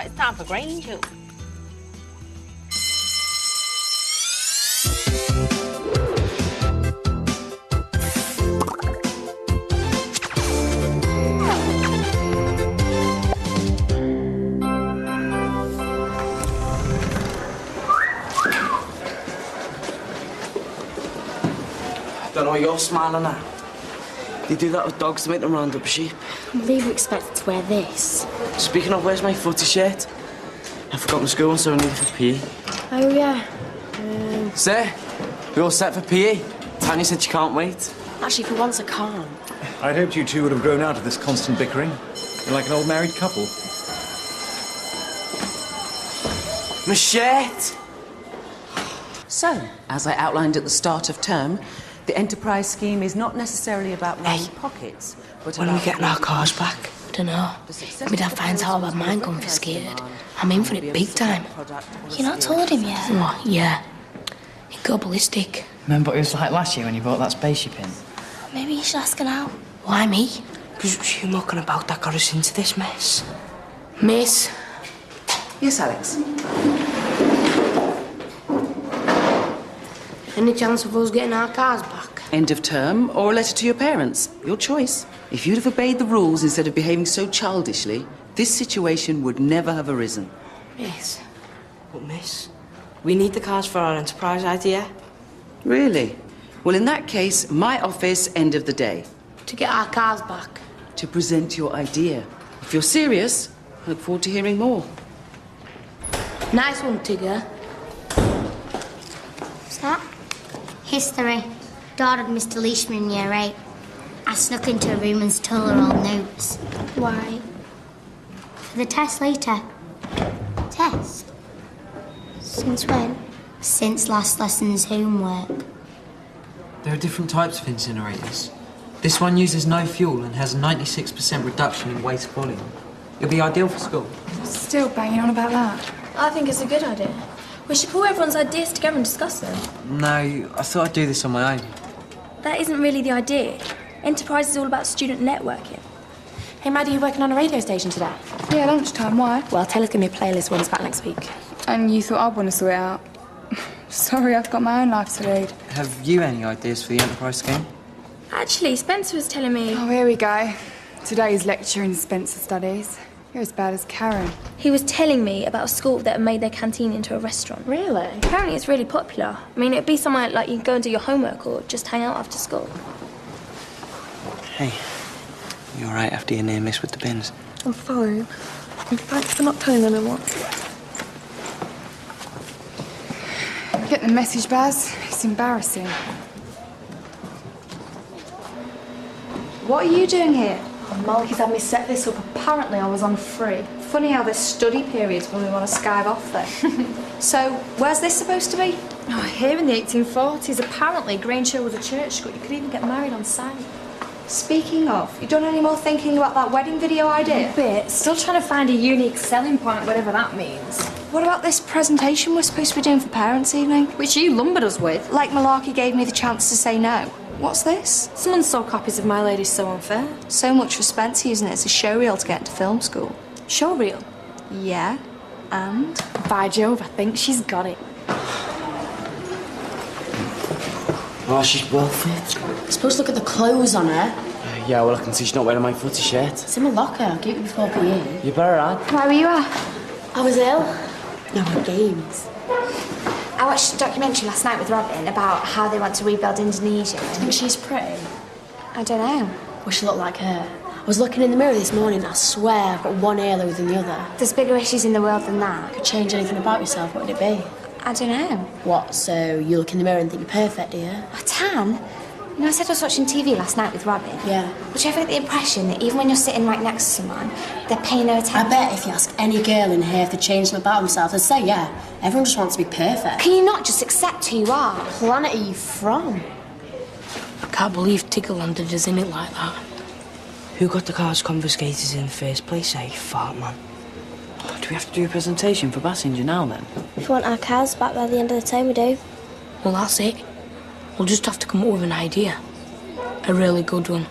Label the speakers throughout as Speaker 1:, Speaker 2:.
Speaker 1: It's time for Grange.
Speaker 2: Don't know what you're smiling at. They do that with dogs to make them round up sheep.
Speaker 3: I can't believe you expected to wear this.
Speaker 2: Speaking of, where's my footy shirt? I forgot my school, so I need it for PE.
Speaker 3: Oh, yeah.
Speaker 2: Sir, we all set for PE? Tanya said she can't wait.
Speaker 3: Actually, for once, I can't.
Speaker 4: I'd hoped you two would have grown out of this constant bickering. You're like an old married couple.
Speaker 2: My shirt!
Speaker 5: So, as I outlined at the start of term, the enterprise scheme is not necessarily about lining pockets, but
Speaker 6: When are we getting our cars back?
Speaker 3: I don't know. My dad finds out about mine confiscated. I'm in for it big time.
Speaker 7: You not told him yet?
Speaker 3: What? Yeah. He'd go ballistic.
Speaker 6: Remember what it was like last year when you bought that spaceship in?
Speaker 7: Maybe you should ask her now.
Speaker 3: Why me?
Speaker 6: Because it was you mucking about that got us into this mess.
Speaker 3: Miss?
Speaker 5: Yes, Alex.
Speaker 3: Any chance of us getting our cars back?
Speaker 5: End of term or a letter to your parents. Your choice. If you'd have obeyed the rules instead of behaving so childishly, this situation would never have arisen.
Speaker 3: Miss?
Speaker 6: But miss, we need the cars for our enterprise idea.
Speaker 5: Really? Well, in that case, my office, end of the day.
Speaker 3: To get our cars back.
Speaker 5: To present your idea. If you're serious, I look forward to hearing more.
Speaker 3: Nice one, Tigger.
Speaker 7: What's that? History. Dad had Mr. Leishman in year 8. I snuck into a room and stole her old notes.
Speaker 3: Why?
Speaker 7: For the test later. Test?
Speaker 3: Since when?
Speaker 7: Since last lesson's homework.
Speaker 8: There are different types of incinerators. This one uses no fuel and has a 96% reduction in waste volume. It'll be ideal for school.
Speaker 9: Still banging on about that.
Speaker 10: I think it's a good idea. We should pull everyone's ideas together and discuss them.
Speaker 8: No, I thought I'd do this on my own.
Speaker 10: That isn't really the idea. Enterprise is all about student networking.
Speaker 9: Hey, Maddie, you working on a radio station today? Yeah, lunchtime. Why?
Speaker 3: Well, tell us give me a playlist when it's back next week.
Speaker 9: And you thought I'd want to sort it out? Sorry, I've got my own life to lead.
Speaker 8: Have you any ideas for the enterprise scheme?
Speaker 10: Actually, Spencer was telling me...
Speaker 9: Oh, here we go. Today's lecture in Spencer Studies. You're as bad as Karen.
Speaker 10: He was telling me about a school that had made their canteen into a restaurant.
Speaker 3: Really?
Speaker 10: Apparently it's really popular. I mean, it'd be somewhere like you can go and do your homework or just hang out after school.
Speaker 2: Hey, you all right after your near miss with the bins?
Speaker 10: I'm fine. Thanks for not telling anyone.
Speaker 9: Get the message, Baz. It's embarrassing. What are you doing here?
Speaker 11: Malky's had me set this up. Apparently I was on free. Funny how there's study periods when we want to skive off there. So, where's this supposed to be? Oh, here in the 1840s. Apparently, Grange was a church school. You could even get married on site. Speaking of, you done any more thinking about that wedding video idea?
Speaker 10: A bit. Still trying to find a unique selling point, whatever that means.
Speaker 11: What about this presentation we're supposed to be doing for Parents' Evening? Which you lumbered us with. Like Malarkey gave me the chance to say no. What's this?
Speaker 10: Someone sold copies of My Lady's So Unfair.
Speaker 11: So much for Spencer using it as a showreel to get into film school.
Speaker 10: Showreel?
Speaker 11: Yeah, and?
Speaker 10: By Jove, I think she's got it.
Speaker 2: Oh, she's well fit.
Speaker 3: You're supposed to look at the clothes on her.
Speaker 2: Yeah, well, I can see she's not wearing my footy shirt.
Speaker 3: It's in my locker. I'll get it before PE.
Speaker 2: You better add.
Speaker 11: Why were you at?
Speaker 3: I was ill. No, my games.
Speaker 7: I watched a documentary last night with Robin about how they want to rebuild Indonesia.
Speaker 3: Do you think she's pretty?
Speaker 7: I don't know.
Speaker 3: Wish I looked like her. I was looking in the mirror this morning, I swear I've got one earlobe than the other.
Speaker 7: There's bigger issues in the world than that.
Speaker 3: Could change anything about yourself, what would it be?
Speaker 7: I don't know.
Speaker 3: What, so you look in the mirror and think you're perfect, do you?
Speaker 7: Oh, Tan, you know, I said I was watching TV last night with Robin.
Speaker 3: Yeah.
Speaker 7: Would you ever get the impression that even when you're sitting right next to someone, they're paying no attention?
Speaker 3: I bet if you ask any girl in here if they change them about themselves, they'd say, yeah, everyone just wants to be perfect.
Speaker 7: Can you not just accept who you are?
Speaker 3: What planet are you from? I can't believe Tigger landed us in it like that.
Speaker 6: Who got the cars confiscated in the first place, eh, fart man?
Speaker 2: Do we have to do a presentation for Bassinger now, then?
Speaker 7: If we want our cars back by the end of the term, we do.
Speaker 3: Well, that's it. We'll just have to come up with an idea. A really good one.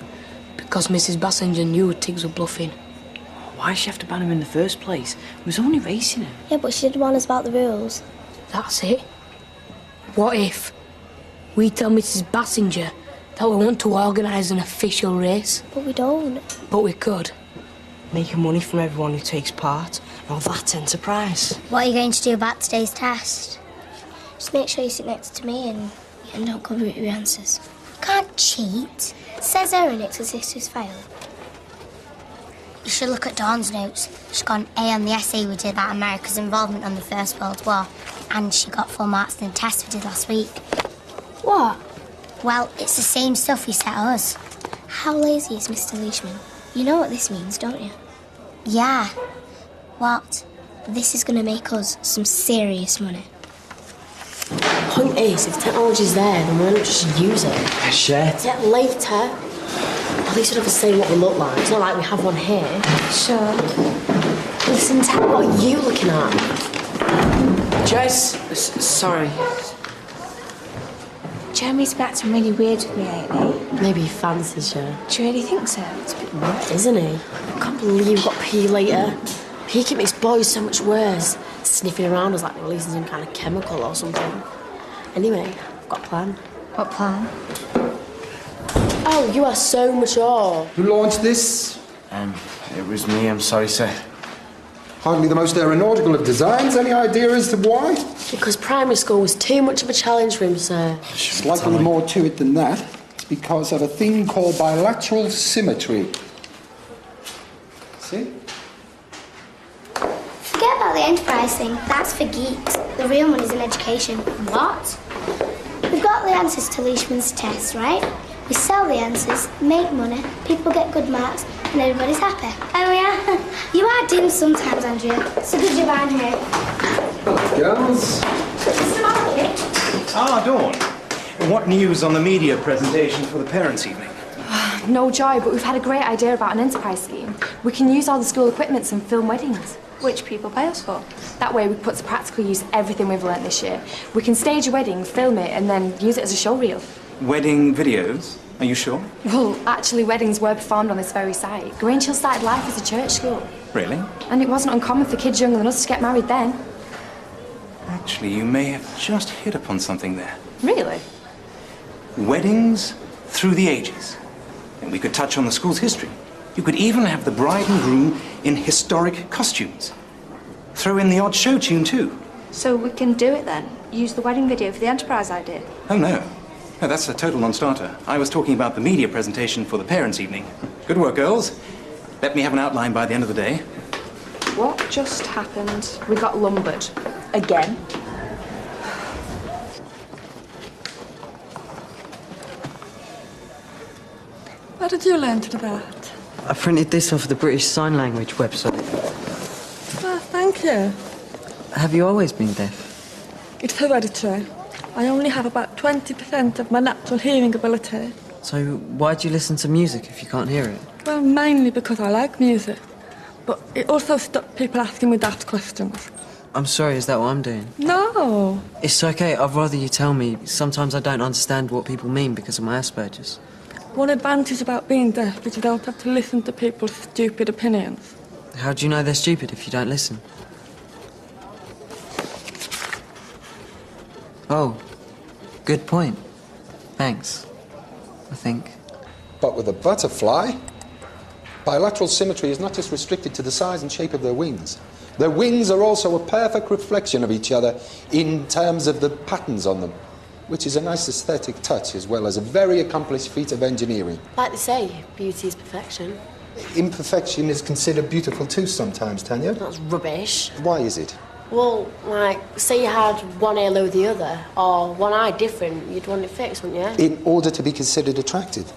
Speaker 3: Because Mrs. Bassinger knew Tiggs were bluffing.
Speaker 6: Why did she have to ban him in the first place? It was only racing him.
Speaker 10: Yeah, but she did warn us about the rules.
Speaker 6: That's it. What if we tell Mrs. Bassinger that we want to organise an official race?
Speaker 10: But we don't.
Speaker 6: But we could. Making money from everyone who takes part. Now that's enterprise.
Speaker 7: What are you going to do about today's test?
Speaker 10: Just make sure you sit next to me and don't cover it with your answers.
Speaker 7: Can't cheat.
Speaker 10: It says there in it because history's failed.
Speaker 7: You should look at Dawn's notes. She got an A on the essay we did about America's involvement in the First World War. And she got full marks in the test we did last week.
Speaker 10: What?
Speaker 7: Well, it's the same stuff he set us.
Speaker 10: How lazy is Mr. Leishman? You know what this means, don't you?
Speaker 7: Yeah. What?
Speaker 10: This is going to make us some serious money.
Speaker 3: The point is, if technology's there, then why not just use it?
Speaker 2: Shit.
Speaker 3: Yeah, later. At least we'd have to say what we look like. It's not like we have one here.
Speaker 10: Sure.
Speaker 3: Listen, Tanya, what are you looking at?
Speaker 2: Jess, sorry.
Speaker 10: Jeremy's been acting really weird with me lately.
Speaker 3: Maybe he fancies you.
Speaker 10: Do you really think so?
Speaker 3: It's a bit mad, isn't he? I can't believe we've got P later. Peeking makes boys so much worse. Sniffing around us like releasing some kind of chemical or something. Anyway, I've got a plan.
Speaker 11: What plan?
Speaker 3: Oh, you are so mature.
Speaker 1: Who launched this?
Speaker 2: It was me, I'm sorry, sir.
Speaker 1: Hardly the most aeronautical of designs. Any idea as to why?
Speaker 3: Because primary school was too much of a challenge for him, sir.
Speaker 1: Slightly more to it than that. It's because of a thing called bilateral symmetry. See?
Speaker 7: Forget about the enterprise thing. That's for geeks. The real money's in education. What? We've got the answers to Leishman's test, right? We sell the answers, make money, people get good marks, and everybody's happy. Oh yeah? You are dim sometimes, Andrea. It's a good job I'm here.
Speaker 1: Girls.
Speaker 4: Ah, Dawn. What news on the media presentation for the parents' evening?
Speaker 11: No joy, but we've had a great idea about an enterprise scheme. We can use all the school equipment and film weddings. Which people pay us for. That way we put to practical use everything we've learnt this year. We can stage a wedding, film it, and then use it as a show reel.
Speaker 4: Wedding videos? Are you sure?
Speaker 11: Well, actually, weddings were performed on this very site. Grange started life as a church school.
Speaker 4: Really?
Speaker 11: And it wasn't uncommon for kids younger than us to get married then.
Speaker 4: Actually, you may have just hit upon something there.
Speaker 11: Really?
Speaker 4: Weddings through the ages. And we could touch on the school's history. You could even have the bride and groom in historic costumes. Throw in the odd show tune, too.
Speaker 11: So we can do it then? Use the wedding video for the enterprise idea?
Speaker 4: Oh, no. No, that's a total non-starter. I was talking about the media presentation for the parents' evening. Good work, girls. Let me have an outline by the end of the day.
Speaker 11: What just happened? We got lumbered. Again.
Speaker 9: Where did you learn to do that?
Speaker 8: I printed this off the British Sign Language website.
Speaker 9: Oh, thank you.
Speaker 8: Have you always been deaf?
Speaker 9: It's hereditary. I only have about 20% of my natural hearing ability.
Speaker 8: So why do you listen to music if you can't hear it?
Speaker 9: Well, mainly because I like music. But it also stopped people asking me daft questions.
Speaker 8: I'm sorry, is that what I'm doing?
Speaker 9: No.
Speaker 8: It's okay, I'd rather you tell me. Sometimes I don't understand what people mean because of my Asperger's.
Speaker 9: One advantage about being deaf is you don't have to listen to people's stupid opinions.
Speaker 8: How do you know they're stupid if you don't listen? Oh, good point. Thanks, I think.
Speaker 1: But with a butterfly, bilateral symmetry is not just restricted to the size and shape of their wings. Their wings are also a perfect reflection of each other in terms of the patterns on them, which is a nice aesthetic touch as well as a very accomplished feat of engineering.
Speaker 3: Like they say, beauty is perfection.
Speaker 1: Imperfection is considered beautiful too sometimes, Tanya.
Speaker 3: That's rubbish.
Speaker 1: Why is it?
Speaker 3: Well, like, say you had one ear lower than the other, or one eye different, you'd want it fixed, wouldn't you?
Speaker 1: In order to be considered attractive.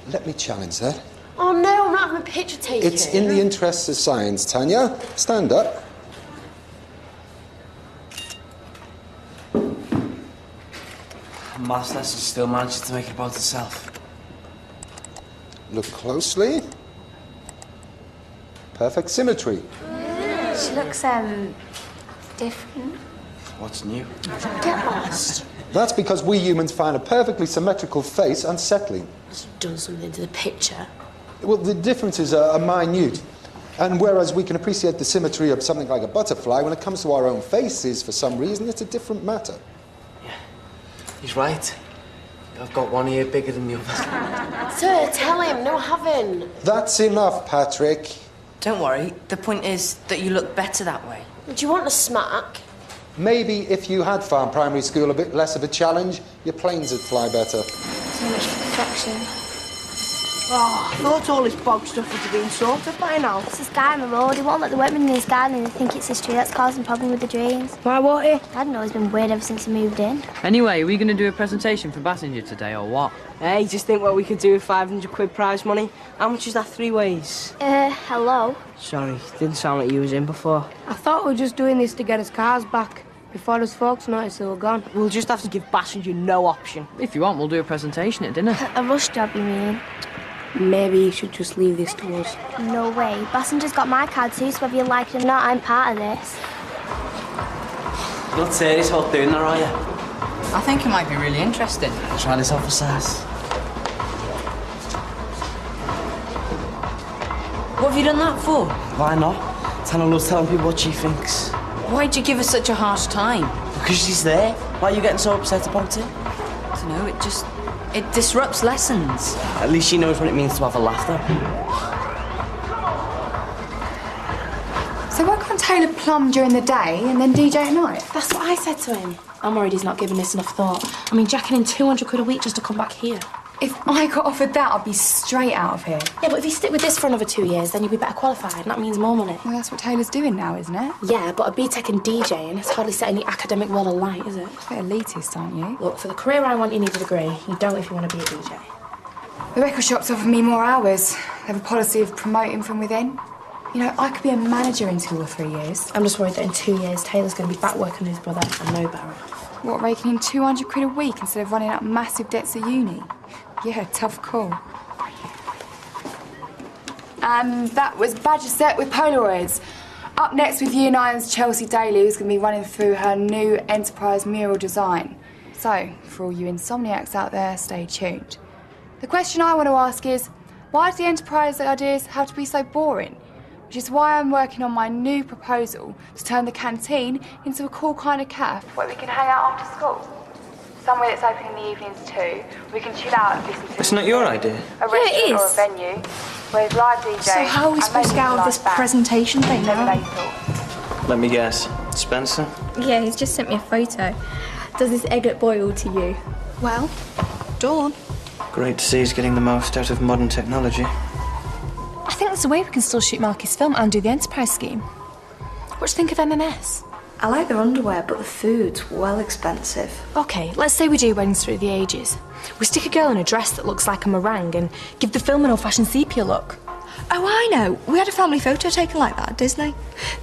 Speaker 1: Let me challenge that.
Speaker 3: Oh no, I'm not having a picture taken.
Speaker 1: It's in the interests of science, Tanya. Stand up.
Speaker 2: Maths lesson still manages to make it about itself.
Speaker 1: Look closely. Perfect symmetry.
Speaker 11: She looks, different.
Speaker 2: What's new?
Speaker 3: Get lost.
Speaker 1: That's because we humans find a perfectly symmetrical face unsettling.
Speaker 3: Has done something to the picture.
Speaker 1: Well, the differences are minute. And whereas we can appreciate the symmetry of something like a butterfly, when it comes to our own faces, for some reason, it's a different matter.
Speaker 2: He's right. I've got one ear bigger than the other.
Speaker 3: Sir, tell him, no having.
Speaker 1: That's enough, Patrick.
Speaker 12: Don't worry, the point is that you look better that way.
Speaker 3: Do you want a smack?
Speaker 1: Maybe if you had found primary school a bit less of a challenge, your planes would fly better.
Speaker 7: So much perfection.
Speaker 6: Oh, I thought all this bog stuff would have been sorted by now.
Speaker 7: It's this guy on the road. He won't let the workmen in his garden and think it's his tree. That's causing problem with the drains.
Speaker 6: Why won't he?
Speaker 7: I don't know, he's been weird ever since he moved in.
Speaker 8: Anyway, are we going to do a presentation for Passenger today, or what?
Speaker 6: Hey, just think what we could do with 500 quid prize money. How much is that 3 ways?
Speaker 7: Hello?
Speaker 6: Sorry, didn't sound like you was in before. I thought we were just doing this to get his cars back. Before those folks notice they were gone. We'll just have to give Passenger no option.
Speaker 8: If you want, we'll do a presentation at dinner.
Speaker 7: A rush job, you mean?
Speaker 6: Maybe you should just leave this to us.
Speaker 7: No way. Passenger's got my card too, so whether you like it or not, I'm part of this.
Speaker 2: You're not serious about doing that, are you?
Speaker 12: I think it might be really interesting.
Speaker 2: Try this out for size.
Speaker 12: What have you done that for?
Speaker 2: Why not? Tanya loves telling people what she thinks.
Speaker 12: Why'd you give her such a harsh time?
Speaker 2: Because she's there. Why are you getting so upset about it?
Speaker 12: I don't know, it disrupts lessons.
Speaker 2: At least she knows what it means to have a laughter.
Speaker 11: So why can't Taylor plumb during the day and then DJ at night?
Speaker 3: That's what I said to him. I'm worried he's not giving this enough thought. I mean, jacking in 200 quid a week just to come back here.
Speaker 11: If I got offered that, I'd be straight out of here.
Speaker 3: Yeah, but if you stick with this for another 2 years, then you'll be better qualified, and that means more money.
Speaker 11: Well, that's what Taylor's doing now, isn't it?
Speaker 3: Yeah, but a BTEC in DJing is hardly setting the academic world alight, is it?
Speaker 11: A bit elitist, aren't you?
Speaker 3: Look, for the career I want, you need a degree. You don't if you want to be a DJ.
Speaker 11: The record shop's offered me more hours. They have a policy of promoting from within. You know, I could be a manager in 2 or 3 years.
Speaker 3: I'm just worried that in 2 years, Taylor's going to be back working with his brother and no Barry.
Speaker 11: What, raking in 200 quid a week instead of running up massive debts at uni? Yeah, tough call. And that was Badger Set with Polaroids. Up next with Year 9's Chelsea Daly, who's going to be running through her new Enterprise mural design. So, for all you insomniacs out there, stay tuned. The question I want to ask is, why do the Enterprise ideas have to be so boring? Which is why I'm working on my new proposal to turn the canteen into a cool kind of cafe where we can hang out after school. Somewhere that's open in the evenings too. We can chill out and listen to
Speaker 2: It's not your idea.
Speaker 11: a restaurant or a venue where there's live DJs.
Speaker 9: So how are we supposed to get out of this presentation thing now?
Speaker 2: Let me guess. Spencer?
Speaker 10: Yeah, he's just sent me a photo. Does this egg look boiled to you?
Speaker 9: Well, Dawn.
Speaker 4: Great to see he's getting the most out of modern technology.
Speaker 13: I think there's a way we can still shoot Marcus' film and do the Enterprise scheme. What do you think of M&S?
Speaker 14: I like their underwear, but the food's well expensive.
Speaker 13: OK, let's say we do Weddings Through the Ages. We stick a girl in a dress that looks like a meringue and give the film an old-fashioned sepia look.
Speaker 9: Oh, I know. We had a family photo taken like that at Disney.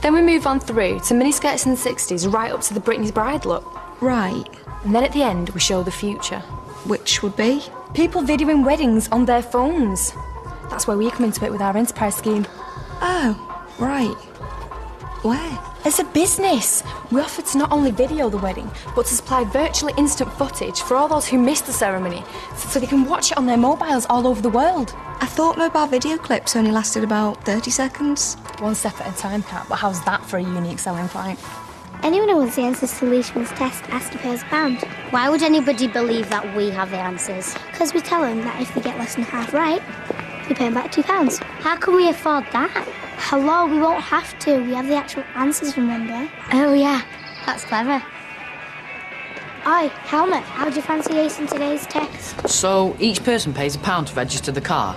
Speaker 13: Then we move on through to miniskirts in the 60s, right up to the Britney's Bride look.
Speaker 9: Right.
Speaker 13: And then at the end, we show the future.
Speaker 9: Which would be?
Speaker 13: People videoing weddings on their phones. That's where we come into it with our Enterprise scheme.
Speaker 9: Oh, right. Where?
Speaker 13: As a business, we offer to not only video the wedding, but to supply virtually instant footage for all those who missed the ceremony, so they can watch it on their mobiles all over the world.
Speaker 9: I thought mobile video clips only lasted about 30 seconds.
Speaker 13: One step at a time, Kat, but how's that for a unique selling point?
Speaker 7: Anyone who wants the answers to Leishman's test has to pay us £1. Why would anybody believe that we have the answers? Because we tell them that if they get less than half right, we pay them back £2. How can we afford that? Hello, we won't have to. We have the actual answers, remember? Oh, yeah. That's clever. Oi, Helmet, how'd you fancy acing today's test?
Speaker 8: So, each person pays £1 to register the car?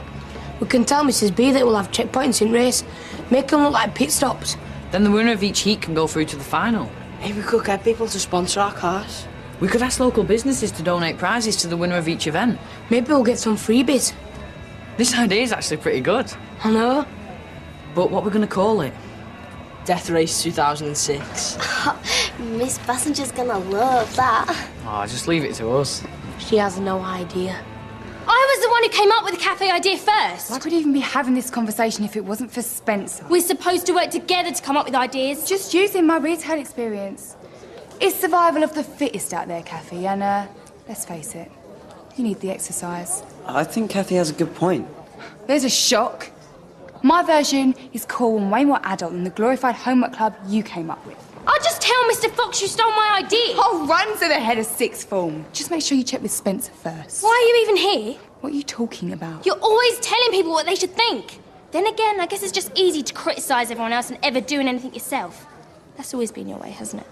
Speaker 6: We can tell Mrs. B that we'll have checkpoints in race. Make them look like pit stops.
Speaker 8: Then the winner of each heat can go through to the final.
Speaker 6: Hey, we could get people to sponsor our cars.
Speaker 8: We could ask local businesses to donate prizes to the winner of each event.
Speaker 6: Maybe we'll get some freebies.
Speaker 8: This idea is actually pretty good.
Speaker 6: I know.
Speaker 8: But what we're going to call it?
Speaker 6: Death Race 2006.
Speaker 3: Miss Passenger's gonna love that.
Speaker 8: Oh, just leave it to us.
Speaker 6: She has no idea.
Speaker 10: I was the one who came up with the cafe idea first.
Speaker 11: I could even be having this conversation if it wasn't for Spencer.
Speaker 10: We're supposed to work together to come up with ideas.
Speaker 11: Just using my retail experience. It's survival of the fittest out there, Kathy, and let's face it, you need the exercise.
Speaker 2: I think Kathy has a good point.
Speaker 11: There's a shock. My version is cool and way more adult than the glorified homework club you came up with.
Speaker 10: I'll just tell Mr. Fox you stole my idea.
Speaker 11: Oh, run to the head of sixth form. Just make sure you check with Spencer first.
Speaker 10: Why are you even here?
Speaker 11: What are you talking about?
Speaker 10: You're always telling people what they should think. Then again, I guess it's just easy to criticise everyone else and ever doing anything yourself. That's always been your way, hasn't it?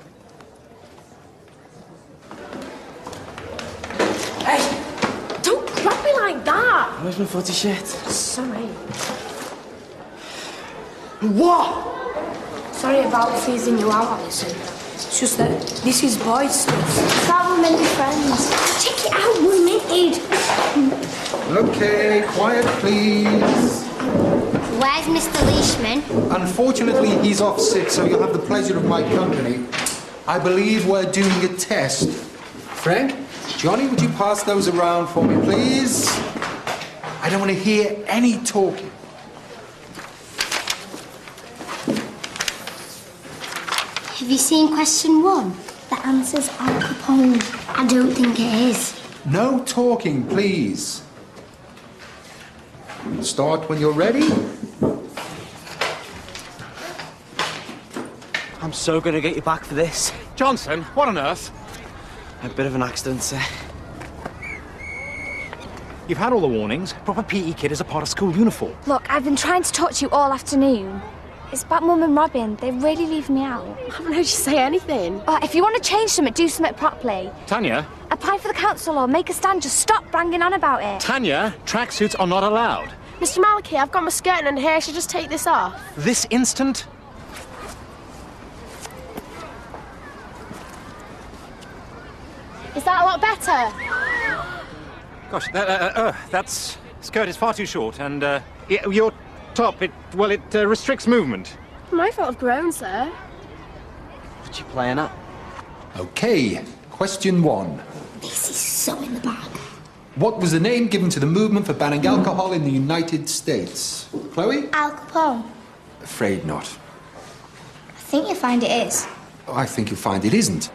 Speaker 3: Hey! Don't grab me like that!
Speaker 2: Where's my footy shirt?
Speaker 3: Sorry.
Speaker 2: What?
Speaker 6: Sorry about freezing you out, Alison. It's just that this is boys' stuff.
Speaker 7: That we're meant to be friends. Check it out, we're minted.
Speaker 1: Okay, quiet, please.
Speaker 7: Where's Mr. Leishman?
Speaker 1: Unfortunately, he's off sick, so you'll have the pleasure of my company. I believe we're doing a test. Frank, Johnny, would you pass those around for me, please? I don't want to hear any talking.
Speaker 7: Have you seen question 1? The answer's Al Capone. I don't think it is.
Speaker 1: No talking, please. Start when you're ready.
Speaker 2: I'm so gonna get you back for this.
Speaker 4: Johnson, what on earth?
Speaker 2: A bit of an accident, sir.
Speaker 4: You've had all the warnings. Proper PE kit is a part of school uniform.
Speaker 13: Look, I've been trying to talk to you all afternoon. It's about Mum and Robin. They really leave me out.
Speaker 3: I haven't heard you say anything.
Speaker 13: If you want to change something, do something properly.
Speaker 4: Tanya?
Speaker 13: Apply for the council or make a stand. Just stop banging on about it.
Speaker 4: Tanya, tracksuits are not allowed.
Speaker 3: Mr. Maliki, I've got my skirt and hair. I should just take this off.
Speaker 4: This instant?
Speaker 3: Is that a lot better?
Speaker 4: Gosh, that skirt is far too short, and your top, it restricts movement.
Speaker 3: My fault I've grown, sir.
Speaker 2: What you playing at?
Speaker 1: Okay, question 1.
Speaker 7: This is so in the bag.
Speaker 1: What was the name given to the movement for banning alcohol in the United States? Chloe?
Speaker 7: Al Capone.
Speaker 1: Afraid not.
Speaker 11: I think you'll find it is.
Speaker 1: Oh, I think you'll find it isn't.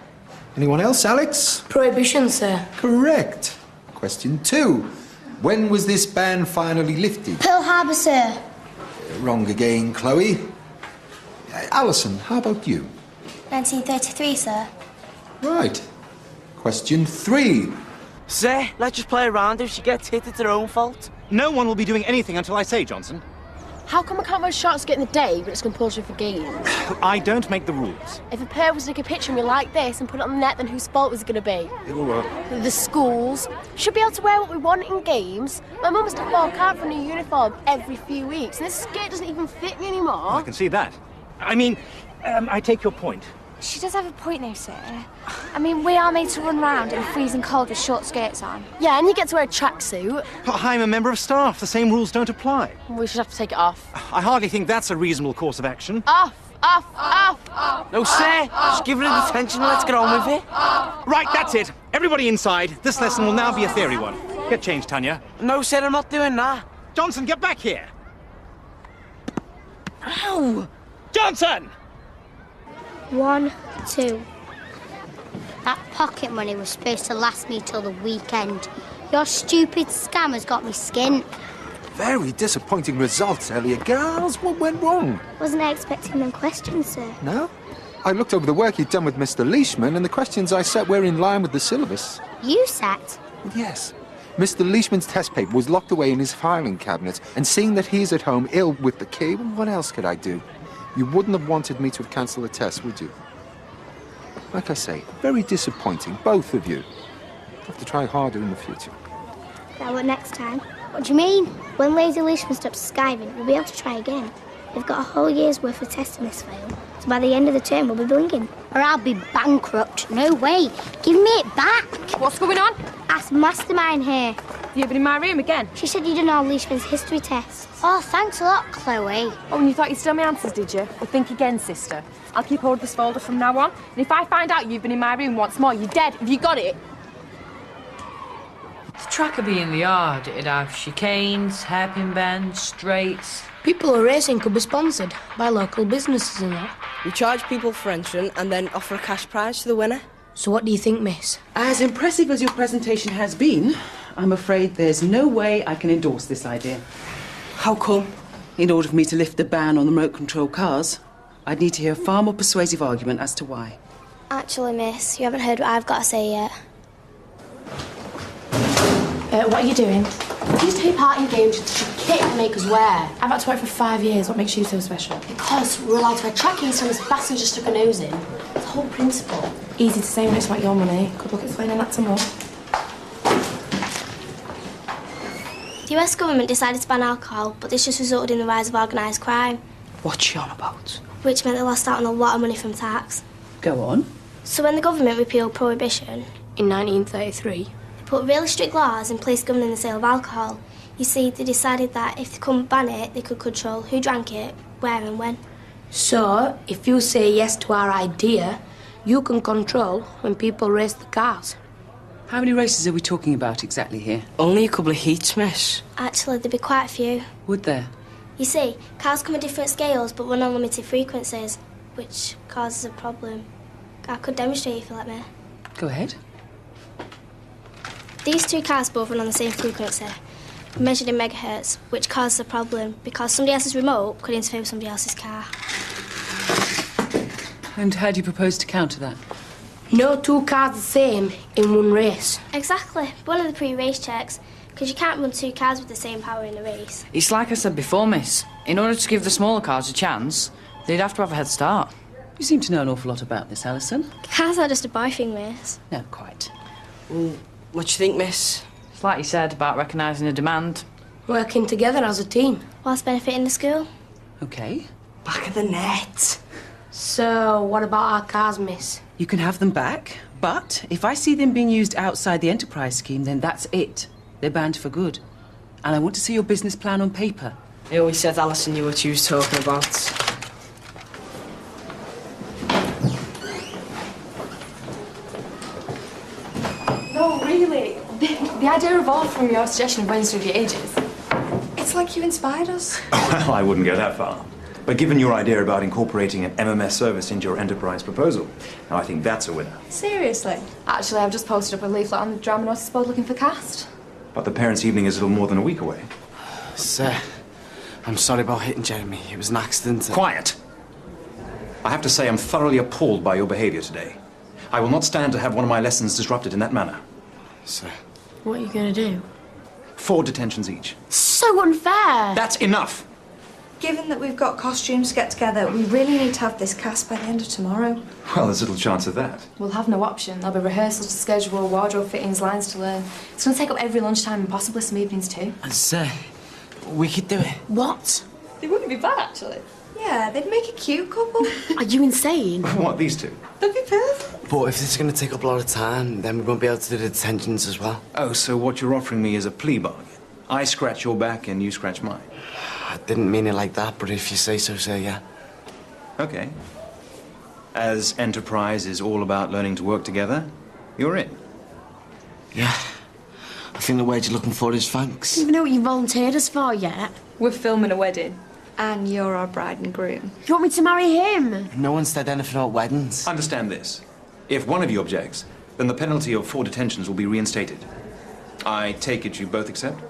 Speaker 1: Anyone else, Alex?
Speaker 6: Prohibition, sir.
Speaker 1: Correct. Question 2. When was this ban finally lifted?
Speaker 7: Pearl Harbor, sir.
Speaker 1: Wrong again, Chloe. Alison, how about you?
Speaker 7: 1933, sir.
Speaker 1: Right. Question 3.
Speaker 2: Sir, let's just play around. If she gets hit, it's her own fault.
Speaker 4: No one will be doing anything until I say, Johnson.
Speaker 3: How come I can't wear shorts to get in the day, but it's compulsory for games?
Speaker 4: I don't make the rules.
Speaker 3: If a pair was to take a picture of me like this and put it on the net, then whose fault was it going to be? The schools. Should be able to wear what we want in games. My mum must have to fork out for a new uniform every few weeks, and this skirt doesn't even fit me anymore.
Speaker 4: I can see that. I mean, I take your point.
Speaker 13: She does have a point though, sir. I mean, we are made to run round in freezing cold with short skirts on.
Speaker 3: Yeah, and you get to wear a tracksuit.
Speaker 4: But I'm a member of staff. The same rules don't apply.
Speaker 3: We should have to take it off.
Speaker 4: I hardly think that's a reasonable course of action.
Speaker 3: Off! Off! Off!
Speaker 2: No, sir. Just give her a detention and let's get on with it.
Speaker 4: Right, that's it. Everybody inside. This lesson will now be a theory one. Get changed, Tanya.
Speaker 2: No, sir, I'm not doing that.
Speaker 4: Johnson, get back here.
Speaker 2: Ow!
Speaker 4: Johnson!
Speaker 7: 1, 2. That pocket money was supposed to last me till the weekend. Your stupid scammer's got me skint.
Speaker 1: Very disappointing results, Elliot. Girls, what went wrong?
Speaker 7: Wasn't I expecting them questions, sir?
Speaker 1: No? I looked over the work you'd done with Mr. Leishman, and the questions I set were in line with the syllabus.
Speaker 7: You sat?
Speaker 1: Well, yes. Mr. Leishman's test paper was locked away in his filing cabinet, and seeing that he's at home ill with the key, well, what else could I do? You wouldn't have wanted me to have cancelled the test, would you? Like I say, very disappointing, both of you. Have to try harder in the future.
Speaker 7: Now what next time? What do you mean? When Lazy Leishman stops skiving, we'll be able to try again. We've got a whole year's worth of tests in this file, so by the end of the term we'll be blinging. Or I'll be bankrupt. No way. Give me it back.
Speaker 6: What's going on?
Speaker 7: Ask Mastermind here.
Speaker 6: You've been in my room again?
Speaker 7: She said you'd done all Leishman's history tests. Oh, thanks a lot, Chloe.
Speaker 6: Oh, and you thought you'd steal my answers, did you? Well, think again, sister. I'll keep hold of this folder from now on, and if I find out you've been in my room once more, you're dead. Have you got it?
Speaker 8: The track would be in the yard. It'd have chicanes, hairpin bends, straights.
Speaker 6: People who are racing could be sponsored by local businesses and that.
Speaker 15: We charge people for entering and then offer a cash prize to the winner.
Speaker 6: So what do you think, miss?
Speaker 5: As impressive as your presentation has been, I'm afraid there's no way I can endorse this idea.
Speaker 15: How come?
Speaker 5: In order for me to lift the ban on the remote-control cars, I'd need to hear a far more persuasive argument as to why.
Speaker 7: Actually, miss, you haven't heard what I've got to say yet.
Speaker 6: What are you doing? These take part in games should kit and make us wear. I've had to work for 5 years. What makes you so special? Because we're allowed to wear trackings so as passengers stuck a nose in. It's the whole principle. Easy to say when it's not your money. Good luck explaining that to Mum.
Speaker 7: The US government decided to ban alcohol, but this just resulted in the rise of organised crime,
Speaker 5: What's she on about?
Speaker 7: which meant they lost out on a lot of money from tax.
Speaker 5: Go on.
Speaker 7: So when the government repealed prohibition
Speaker 6: In 1933.
Speaker 7: they put really strict laws in place governing the sale of alcohol. You see, they decided that if they couldn't ban it, they could control who drank it, where and when.
Speaker 6: So, if you say yes to our idea, you can control when people race the cars.
Speaker 5: How many races are we talking about exactly here?
Speaker 2: Only a couple of heats, miss.
Speaker 7: Actually, there'd be quite a few.
Speaker 5: Would there?
Speaker 7: You see, cars come at different scales but run on limited frequencies, which causes a problem. I could demonstrate if you let me.
Speaker 5: Go ahead.
Speaker 7: These two cars both run on the same frequency, measured in megahertz, which causes a problem because somebody else's remote could interfere with somebody else's car.
Speaker 5: And how do you propose to counter that?
Speaker 6: No two cars the same in one race.
Speaker 7: Exactly. One of the pre-race checks, because you can't run two cars with the same power in a race.
Speaker 12: It's like I said before, miss. In order to give the smaller cars a chance, they'd have to have a head start.
Speaker 5: You seem to know an awful lot about this, Alison.
Speaker 7: Cars are just a boy thing, miss.
Speaker 5: No, quite.
Speaker 2: Well, what do you think, miss?
Speaker 12: It's like you said about recognising a demand.
Speaker 6: Working together as a team.
Speaker 7: Whilst benefiting the school.
Speaker 5: OK.
Speaker 2: Back of the net.
Speaker 6: So, what about our cars, miss?
Speaker 5: You can have them back, but if I see them being used outside the enterprise scheme, then that's it. They're banned for good. And I want to see your business plan on paper.
Speaker 2: He always said Alison knew what she was talking about.
Speaker 13: No, really. The idea evolved from your suggestion of running through the ages.
Speaker 11: It's like you inspired us.
Speaker 4: Well, I wouldn't go that far. But given your idea about incorporating an MMS service into your enterprise proposal, now I think that's a winner.
Speaker 11: Seriously?
Speaker 13: Actually, I've just posted up a leaflet on the drama notice board looking for cast.
Speaker 4: But the parents' evening is a little more than a week away.
Speaker 2: Sir, I'm sorry about hitting Jeremy. It was an accident.
Speaker 4: Quiet! I have to say I'm thoroughly appalled by your behaviour today. I will not stand to have one of my lessons disrupted in that manner.
Speaker 2: Sir.
Speaker 6: What are you going to do?
Speaker 4: 4 detentions each.
Speaker 6: So unfair!
Speaker 4: That's enough!
Speaker 11: Given that we've got costumes to get together, we really need to have this cast by the end of tomorrow.
Speaker 4: Well, there's little chance of that.
Speaker 13: We'll have no option. There'll be rehearsals to schedule, wardrobe fittings, lines to learn. It's going to take up every lunchtime and possibly some evenings too.
Speaker 2: Sir, we could do it.
Speaker 6: What?
Speaker 11: They wouldn't be bad, actually. Yeah, they'd make a cute couple.
Speaker 6: Are you insane?
Speaker 4: What, these two?
Speaker 11: That'd be perfect.
Speaker 2: But if this is going to take up a lot of time, then we won't be able to do the detentions as well.
Speaker 4: Oh, so what you're offering me is a plea bargain. I scratch your back and you scratch mine.
Speaker 2: I didn't mean it like that, but if you say so, sir, yeah.
Speaker 4: Okay. As enterprise is all about learning to work together, you're in.
Speaker 2: Yeah. I think the wage you're looking for is thanks.
Speaker 6: Do you even know what you volunteered us for yet?
Speaker 11: We're filming a wedding. And you're our bride and groom.
Speaker 6: You want me to marry him?
Speaker 2: No one said anything about weddings.
Speaker 4: Understand this. If one of you objects, then the penalty of 4 detentions will be reinstated. I take it you both accept?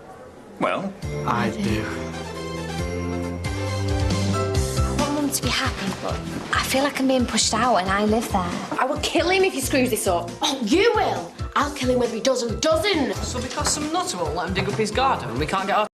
Speaker 4: Well,
Speaker 2: I do.
Speaker 13: I want Mum to be happy, but I feel like I'm being pushed out and I live there.
Speaker 6: I will kill him if he screws this up. Oh, you will! I'll kill him whether he does or doesn't.
Speaker 8: So because some nutter won't let him dig up his garden, we can't get our